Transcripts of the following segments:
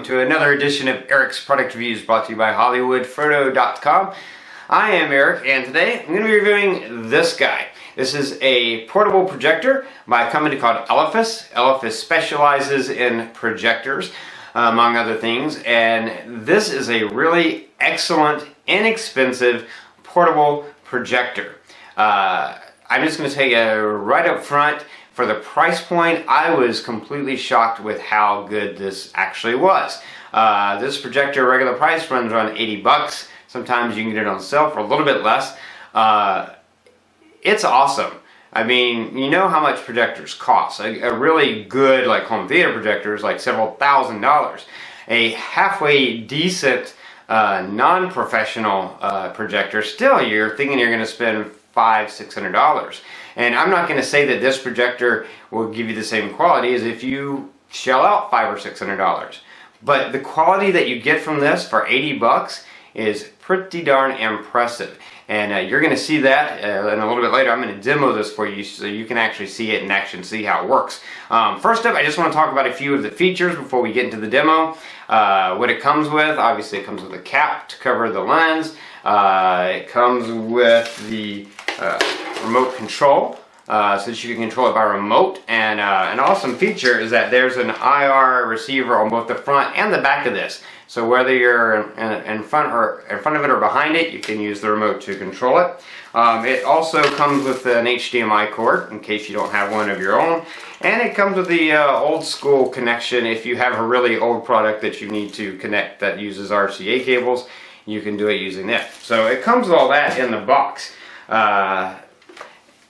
welcome to another edition of Eric's Product Reviews brought to you by hollywoodfrodo.com. I am Eric, and today I'm going to be reviewing this guy. This is a portable projector by a company called Elephas. Elephas specializes in projectors, among other things, and this is a really excellent, inexpensive, portable projector. I'm just going to tell you right up front, for the price point, I was completely shocked with how good this actually was. This projector regular price runs around 80 bucks. Sometimes you can get it on sale for a little bit less. It's awesome. I mean, you know how much projectors cost. A really good like home theater projector is like several $1,000s. A halfway decent non-professional projector, still you're thinking you're going to spend $500–600. And I'm not going to say that this projector will give you the same quality as if you shell out $500 or $600. But the quality that you get from this for 80 bucks is pretty darn impressive. And you're going to see that and a little bit later. I'm going to demo this for you so you can actually see it in action, see how it works. First up, I just want to talk about a few of the features before we get into the demo. What it comes with, obviously it comes with a cap to cover the lens. It comes with the remote control so that you can control it by remote, and an awesome feature is that there's an IR receiver on both the front and the back of this, so whether you're in front of it or behind it, you can use the remote to control it. It also comes with an HDMI cord in case you don't have one of your own, and it comes with the old school connection. If you have a really old product that you need to connect that uses RCA cables, you can do it using that. So it comes with all that in the box.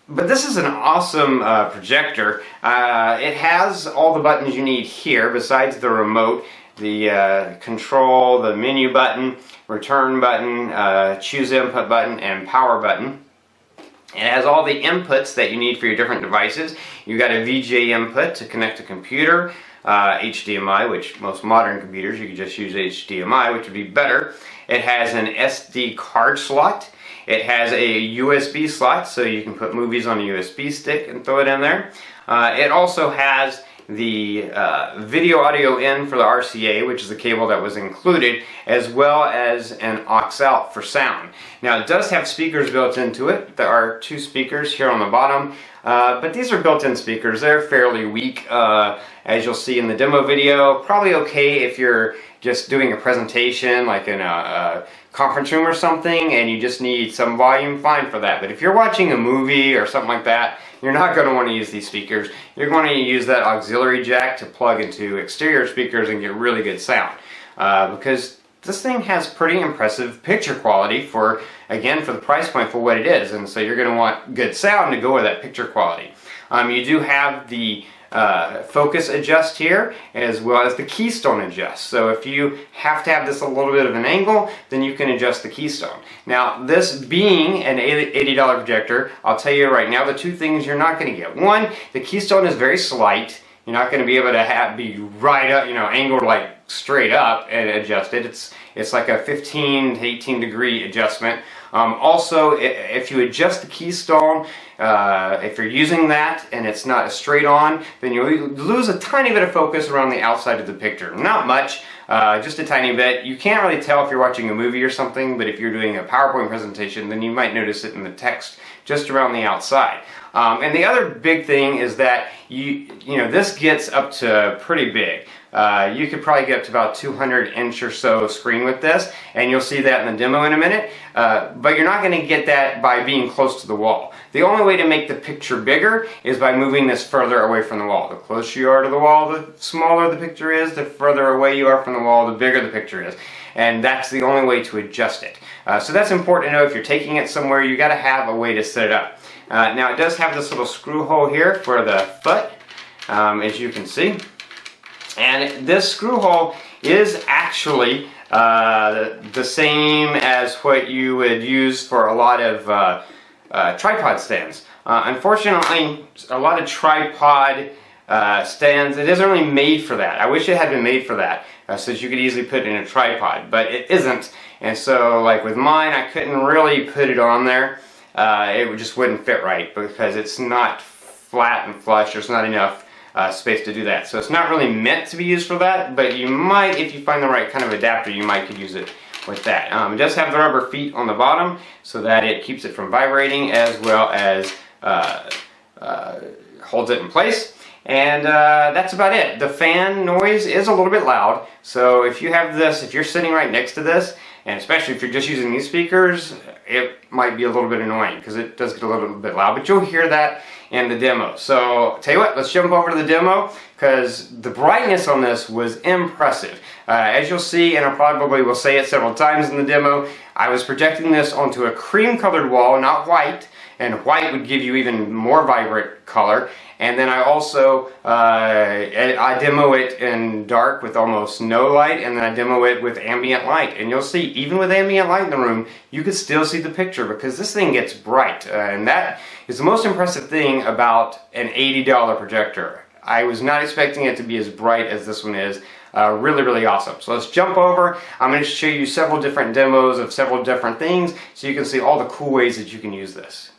But this is an awesome projector. It has all the buttons you need here besides the remote, the control, the menu button, return button, choose input button, and power button. It has all the inputs that you need for your different devices. You got a VGA input to connect a computer, HDMI, which most modern computers you can just use HDMI, which would be better. It has an SD card slot. It has a USB slot, so you can put movies on a USB stick and throw it in there. It also has the video audio in for the RCA, which is the cable that was included, as well as an aux out for sound. Now it does have speakers built into it. There are two speakers here on the bottom, but these are built-in speakers. They're fairly weak, as you'll see in the demo video. Probably okay if you're just doing a presentation like in a conference room or something and you just need some volume, fine for that. But if you're watching a movie or something like that, you're not going to want to use these speakers. You're going to use that auxiliary jack to plug into exterior speakers and get really good sound. Because this thing has pretty impressive picture quality for, again, for the price point for what it is. And so you're going to want good sound to go with that picture quality. You do have the focus adjust here, as well as the keystone adjust. So if you have to have this a little bit of an angle, then you can adjust the keystone. Now, this being an $80 projector, I'll tell you right now the two things you're not going to get. One, the keystone is very slight. You're not going to be able to be right up, angled like straight up and adjust it. It's like a 15 to 18 degree adjustment. Also, if you adjust the keystone, if you're using that and it's not straight on, then you lose a tiny bit of focus around the outside of the picture. Not much, just a tiny bit. You can't really tell if you're watching a movie or something, but if you're doing a PowerPoint presentation, then you might notice it in the text just around the outside. And the other big thing is that this gets up to pretty big. You could probably get up to about 200-inch or so screen with this, and you'll see that in the demo in a minute. But you're not going to get that by being close to the wall. The only way to make the picture bigger is by moving this further away from the wall. The closer you are to the wall, the smaller the picture is. The further away you are from the wall, the bigger the picture is. And that's the only way to adjust it. So that's important to know. If you're taking it somewhere, you got to have a way to set it up. Now it does have this little screw hole here for the foot, as you can see. And this screw hole is actually the same as what you would use for a lot of tripod stands. Unfortunately, a lot of tripod stands, it isn't really made for that. I wish it had been made for that, so that you could easily put it in a tripod, but it isn't. And so, like with mine, I couldn't really put it on there. It just wouldn't fit right because it's not flat and flush. There's not enough space to do that. So it's not really meant to be used for that, but you might, if you find the right kind of adapter, you might could use it with that. It does have the rubber feet on the bottom so that it keeps it from vibrating, as well as holds it in place. And that's about it. The fan noise is a little bit loud, so if you have this, if you're sitting right next to this, and especially if you're just using these speakers, it might be a little bit annoying because it does get a little bit loud, but you'll hear that in the demo. So tell you what, let's jump over to the demo because the brightness on this was impressive. As you'll see, and I probably will say it several times in the demo, I was projecting this onto a cream colored wall, not white, and white would give you even more vibrant color. And then I also I demo it in dark with almost no light, and then I demo it with ambient light. And you'll see, even with ambient light in the room, you can still see the picture because this thing gets bright. And that is the most impressive thing about an $80 projector. I was not expecting it to be as bright as this one is. Really, really awesome. So let's jump over. I'm going to show you several different demos of several different things so you can see all the cool ways that you can use this.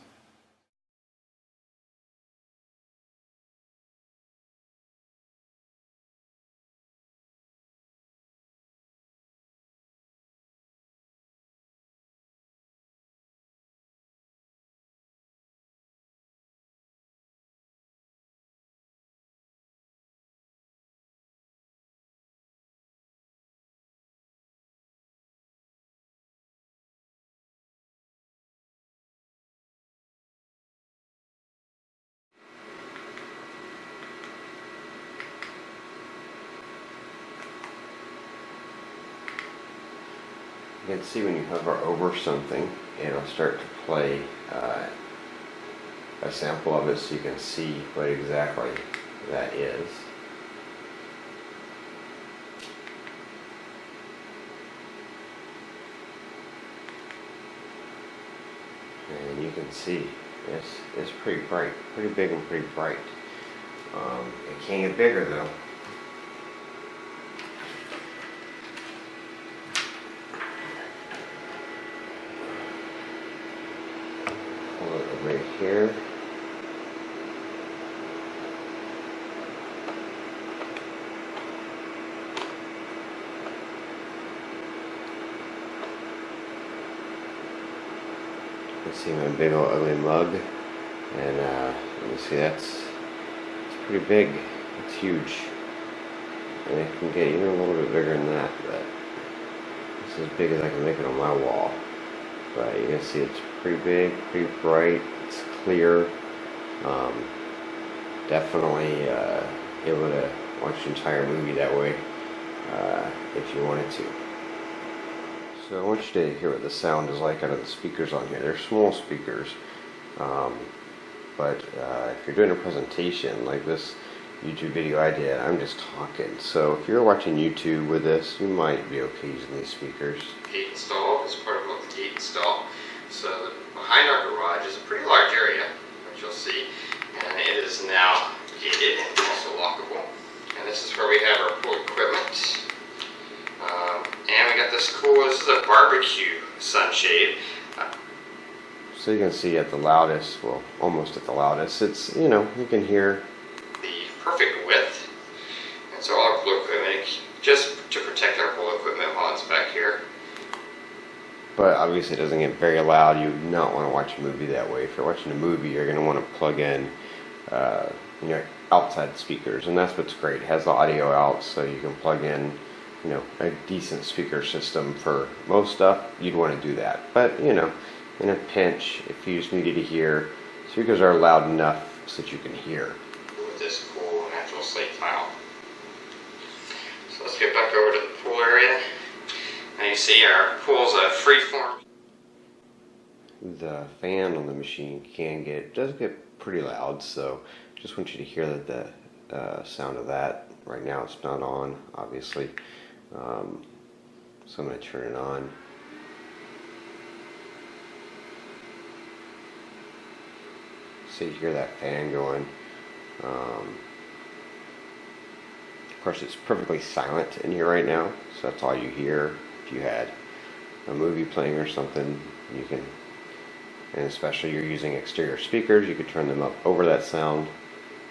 You can see when you hover over something, it'll start to play a sample of it so you can see what exactly that is. And you can see it's pretty bright, pretty big and pretty bright. It can get bigger though. Right here. You can see my big old ugly mug, and you see it's pretty big. It's huge, and it can get even a little bit bigger than that. But it's as big as I can make it on my wall. But you can see it's pretty big, pretty bright, it's clear. Definitely able to watch the entire movie that way if you wanted to. So I want you to hear what the sound is like out of the speakers on here. They're small speakers, but if you're doing a presentation like this YouTube video I did, I'm just talking. So if you're watching YouTube with this, you might be okay using these speakers. Gate install is part of the gate install. So behind our garage is a pretty large area, which you'll see, and it is now gated and also lockable. And this is where we have our pool equipment. And we got this cool, this is a barbecue sunshade. So you can see at the loudest, well, almost at the loudest, it's, you know, you can hear the perfect width. And so all our pool equipment, just to protect our pool equipment while it's back here. But obviously it doesn't get very loud. You do not want to watch a movie that way. If you're watching a movie, you're going to want to plug in outside speakers, and that's what's great. It has the audio out, so you can plug in, you know, a decent speaker system for most stuff. You'd want to do that. But, you know, in a pinch, if you just needed to hear, speakers are loud enough so that you can hear. With this cool natural slate tile. So let's get back over to the pool area. And you see our pool's a freeform. The fan on the machine does get pretty loud, so just want you to hear that the sound of that. Right now it's not on, obviously, so I'm going to turn it on. So you hear that fan going. Of course, it's perfectly silent in here right now, so that's all you hear. If you had a movie playing or something, you can, and especially you're using exterior speakers, you could turn them up over that sound.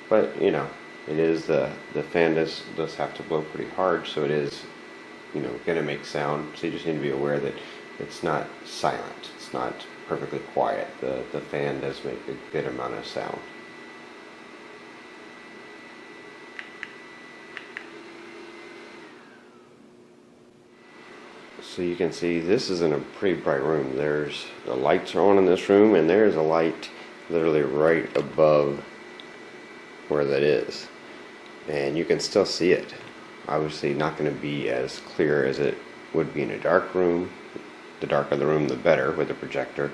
But, you know, it is the fan does have to blow pretty hard, so it is, you know, going to make sound. So you just need to be aware that it's not silent. It's not perfectly quiet. The fan does make a good amount of sound. So you can see this is in a pretty bright room. There's the lights are on in this room, and there's a light literally right above where that is, and you can still see it. Obviously not going to be as clear as it would be in a dark room. The darker the room, the better with the projector,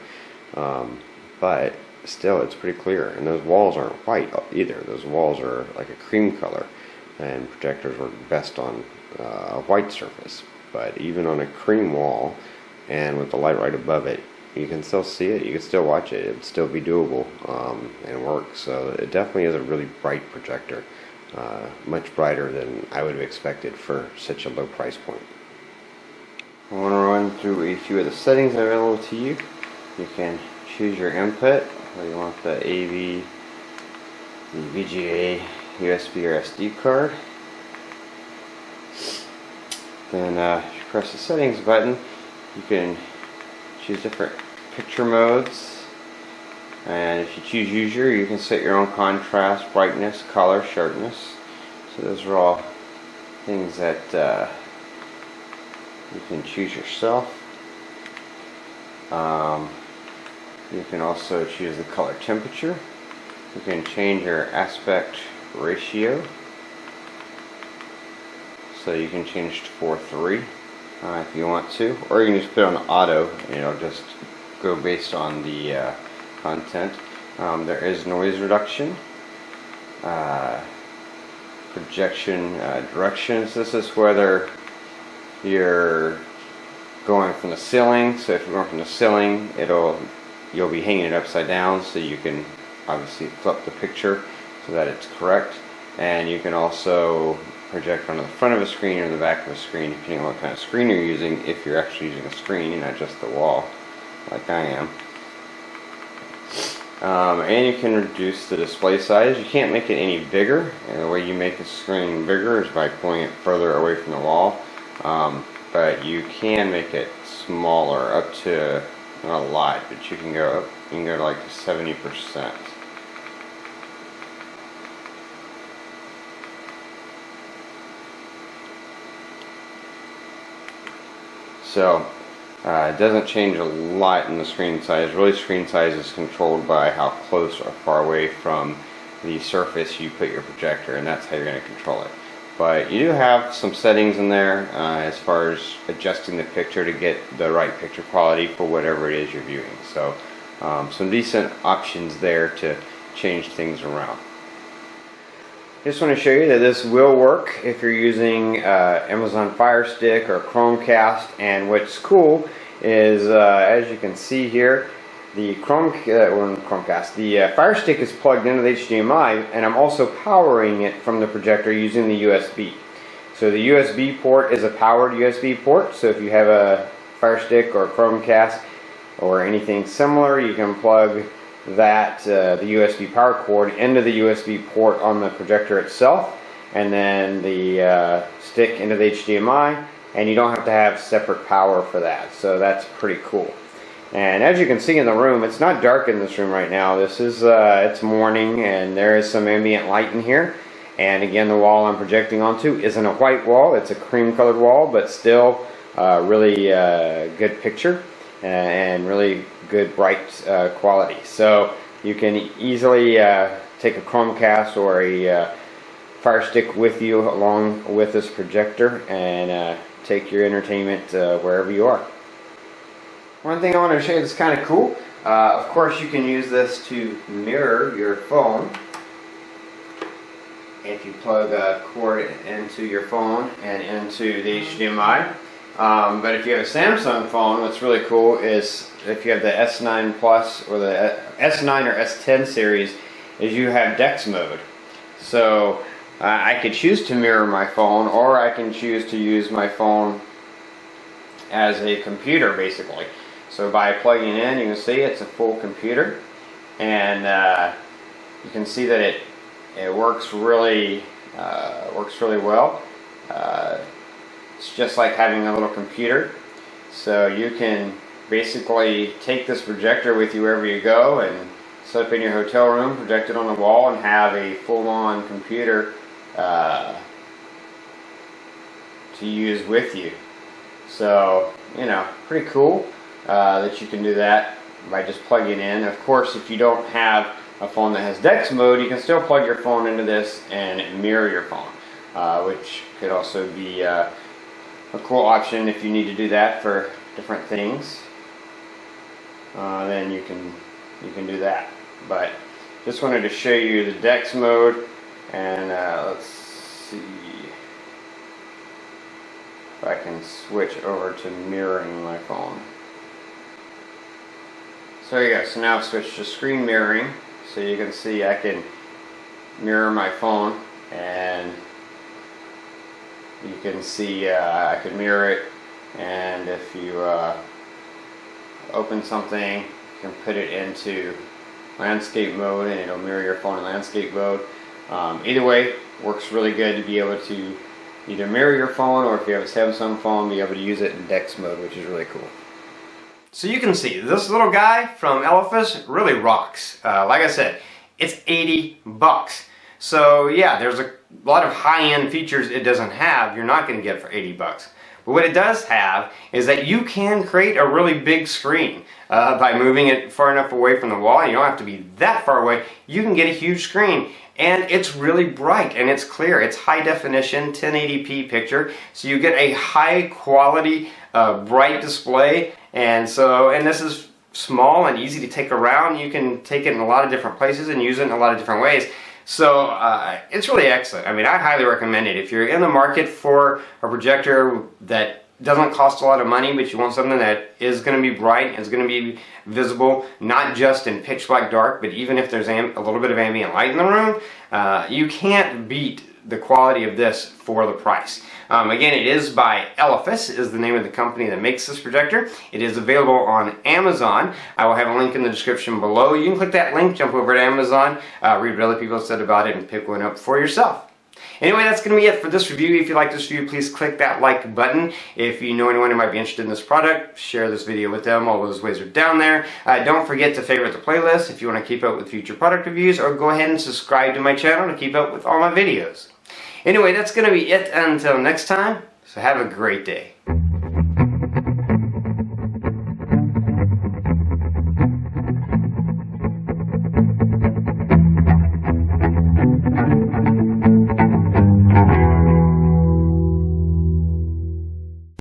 but still it's pretty clear. And those walls aren't white either. Those walls are like a cream color, and projectors work best on a white surface. But even on a cream wall and with the light right above it, you can still see it, you can still watch it, it would still be doable and work. So it definitely is a really bright projector, much brighter than I would have expected for such a low price point. I want to run through a few of the settings available to you. You can choose your input, whether you want the AV, the VGA, USB or SD card. Then if you press the settings button, you can choose different picture modes, and if you choose user, you can set your own contrast, brightness, color, sharpness. So those are all things that you can choose yourself. You can also choose the color temperature. You can change your aspect ratio. So you can change to 4:3 if you want to, or you can just put it on auto and it'll just go based on the content. There is noise reduction, projection directions. This is whether you're going from the ceiling. So if you're going from the ceiling, you'll be hanging it upside down, so you can obviously flip the picture so that it's correct. And you can also project onto the front of a screen or the back of a screen, depending on what kind of screen you're using, if you're actually using a screen and not just the wall, like I am. And you can reduce the display size. You can't make it any bigger, and the way you make the screen bigger is by pulling it further away from the wall. But you can make it smaller, up to, not a lot, but you can go to like 70%. So it doesn't change a lot in the screen size. Really, screen size is controlled by how close or far away from the surface you put your projector, and that's how you're going to control it. But you do have some settings in there as far as adjusting the picture to get the right picture quality for whatever it is you're viewing. So some decent options there to change things around. Just want to show you that this will work if you're using Amazon Fire Stick or Chromecast. And what's cool is, as you can see here, the Chromecast, the Fire Stick is plugged into the HDMI, and I'm also powering it from the projector using the USB. So the USB port is a powered USB port. So if you have a Fire Stick or Chromecast or anything similar, you can plug that the USB power cord into the USB port on the projector itself, and then the stick into the HDMI, and you don't have to have separate power for that. So that's pretty cool. And as you can see in the room, it's not dark in this room right now. This is it's morning, and there is some ambient light in here. And again, the wall I'm projecting onto isn't a white wall, it's a cream colored wall, but still really good picture and really good bright quality. So you can easily take a Chromecast or a Fire Stick with you along with this projector and take your entertainment wherever you are. One thing I want to show you that's kind of cool, of course you can use this to mirror your phone. If you plug a cord into your phone and into the HDMI. But if you have a Samsung phone, what's really cool is if you have the S9 Plus or the S9 or S10 series, is you have DEX mode. So I could choose to mirror my phone, or I can choose to use my phone as a computer basically. So by plugging in, you can see it's a full computer, and you can see that It works really well. It's just like having a little computer. So you can basically take this projector with you wherever you go and set up in your hotel room, project it on the wall, and have a full-on computer to use with you. So, you know, pretty cool that you can do that by just plugging in. Of course, if you don't have a phone that has DEX mode, you can still plug your phone into this and mirror your phone, which could also be a cool option if you need to do that for different things. Then you can do that. But just wanted to show you the DEX mode, and let's see if I can switch over to mirroring my phone. So there you go. So now I've switched to screen mirroring, so you can see I can mirror my phone, and you can see I can mirror it, and if you open something, you can put it into landscape mode and it'll mirror your phone in landscape mode. Either way, works really good to be able to either mirror your phone, or if you have a Samsung phone, be able to use it in DEX mode, which is really cool. So you can see this little guy from Elephas really rocks. Like I said, it's 80 bucks. So yeah, there's a lot of high-end features it doesn't have you're not going to get for 80 bucks. But what it does have is that you can create a really big screen by moving it far enough away from the wall. You don't have to be that far away. You can get a huge screen, and it's really bright and it's clear. It's high definition 1080p picture, so you get a high quality bright display. And this is small and easy to take around. You can take it in a lot of different places and use it in a lot of different ways. So it's really excellent. I mean, I highly recommend it. If you're in the market for a projector that doesn't cost a lot of money, but you want something that is going to be bright, is going to be visible, not just in pitch black dark, but even if there's a little bit of ambient light in the room, you can't beat the quality of this for the price. Again, it is by Elephas, is the name of the company that makes this projector. It is available on Amazon. I will have a link in the description below. You can click that link, jump over to Amazon, read what other people have said about it, and pick one up for yourself. Anyway, that's going to be it for this review. If you like this review, please click that like button. If you know anyone who might be interested in this product, share this video with them. All those ways are down there. Don't forget to favorite the playlist if you want to keep up with future product reviews, or go ahead and subscribe to my channel to keep up with all my videos. Anyway, that's going to be it until next time, so have a great day.